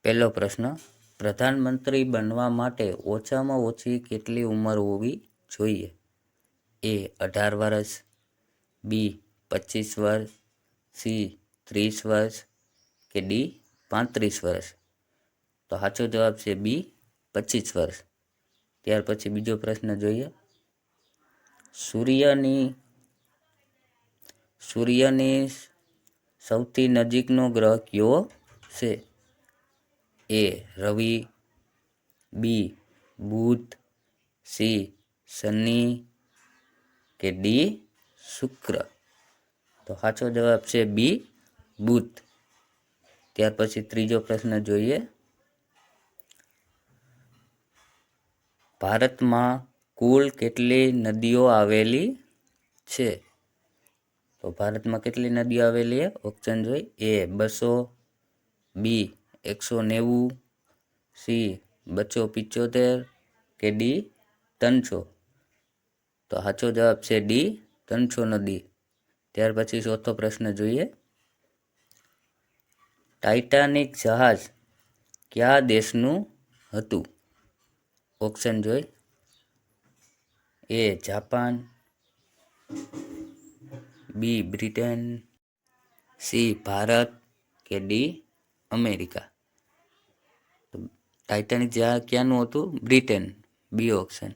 પહેલો પ્રશ્ન, પ્રધાનમંત્રી બનવા માટે ઓછામાં ઓછી કેટલી ઉંમર હોવી જોઈએ? એ 18 વર્ષ, બી 25 વર્ષ, સી 30 વર્ષ કે ડી 35 વર્ષ? તો સાચો જવાબ છે બી 25 વર્ષ. ત્યાર પછી બીજો પ્રશ્ન જોઈએ. સૂર્યની સૌથી નજીકનો ગ્રહ કયો છે? એ રવિ, બી બુધ, સી શનિ કે ડી શુક્ર? તો સાચો જવાબ છે બી બુધ. ત્યાર પછી ત્રીજો પ્રશ્ન જોઈએ. ભારતમાં કુલ કેટલી નદીઓ આવેલી છે? તો ભારતમાં કેટલી નદીઓ આવેલી છે? ઓપ્શન જોઈ. એ 200, બી 190, સી 275 કે ડી 300? તો સાચો જવાબ છે ડી 300 નદી. ત્યાર પછી ચોથો પ્રશ્ન જોઈએ. ટાઇટાનિક જહાજ કયા દેશનું હતું? ઓપ્શન જોઈ. A Japan, B Britain, C Bharat કે ડી અમેરિકા? તો ટાઇટાનિક જહાજ ક્યાંનું હતું? Britain, B option.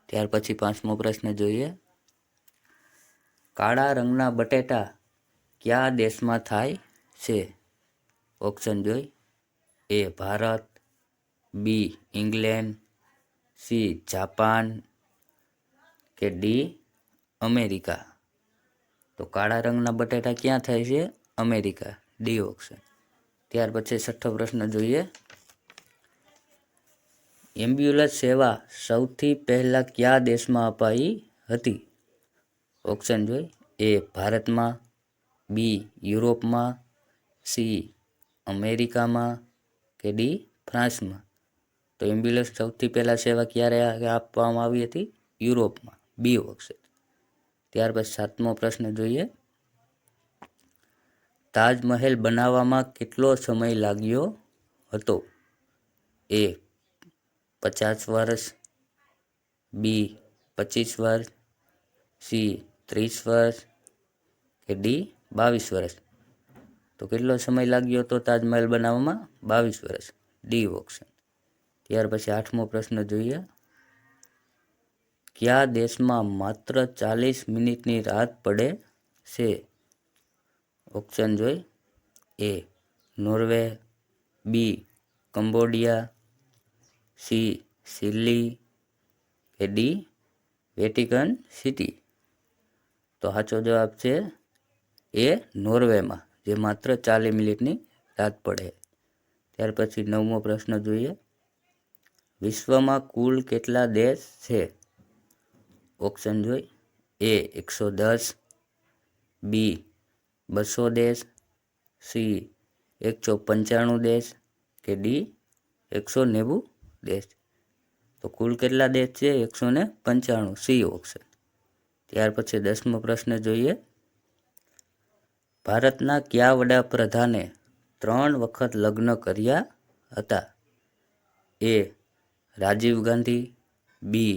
ત્યાર પછી પાંચમો પ્રશ્ન જોઈએ. કાળા રંગના બટેટા કયા દેશમાં થાય છે? ઓપ્શન જોઈ. A Bharat, B England, C Japan કે ડી અમેરિકા? તો કાળા રંગના બટેટા ક્યાં થાય છે? America, D option. ત્યાર પછી છઠ્ઠો પ્રશ્ન જોઈએ. એમ્બ્યુલન્સ સેવા સૌથી પહેલા કયા દેશમાં અપાઈ હતી? ઓપ્શન જોઈ. એ ભારતમાં, બી યુરોપમાં, સી અમેરિકામાં કે ડી ફ્રાન્સમાં? તો એમ્બ્યુલન્સ સૌથી પહેલા સેવા ક્યારે આપવામાં આવી હતી? યુરોપમાં, બી ઓપ્શન. ત્યાર પછી સાતમો પ્રશ્ન જોઈએ. તાજમહેલ બનાવવામાં કેટલો સમય લાગ્યો હતો? એ 50 વર્ષ, બી 25 વર્ષ, સી 30 વર્ષ કે ડી 22 વર્ષ? તો કેટલો સમય લાગ્યો હતો તાજમહેલ બનાવવામાં? 22 વર્ષ, ડી ઓપ્શન. ત્યાર પછી આઠમો પ્રશ્ન જોઈએ. કયા દેશમાં માત્ર 40 મિનિટની રાત પડે છે? ઓપ્શન જોઈ. A Norway, B Cambodia, C Chile કે ડી વેટિકન સિટી? તો સાચો જવાબ છે એ નોર્વેમાં, જે માત્ર 40 મિનિટની રાત પડે. ત્યાર પછી નવમો પ્રશ્ન જોઈએ. વિશ્વમાં કુલ કેટલા દેશ છે? ઓપ્શન જોઈ. એ 110, બી 200 દેશ, સી 195 દેશ કે ડી 190 દેશ? તો કુલ કેટલા દેશ છે? 195, સી ઓપ્શન. ત્યાર પછી 10મો પ્રશ્ન જોઈએ. ભારતના કયા વડાપ્રધાને 3 વખત લગ્ન કર્યા હતા? એ રાજીવ ગાંધી, બી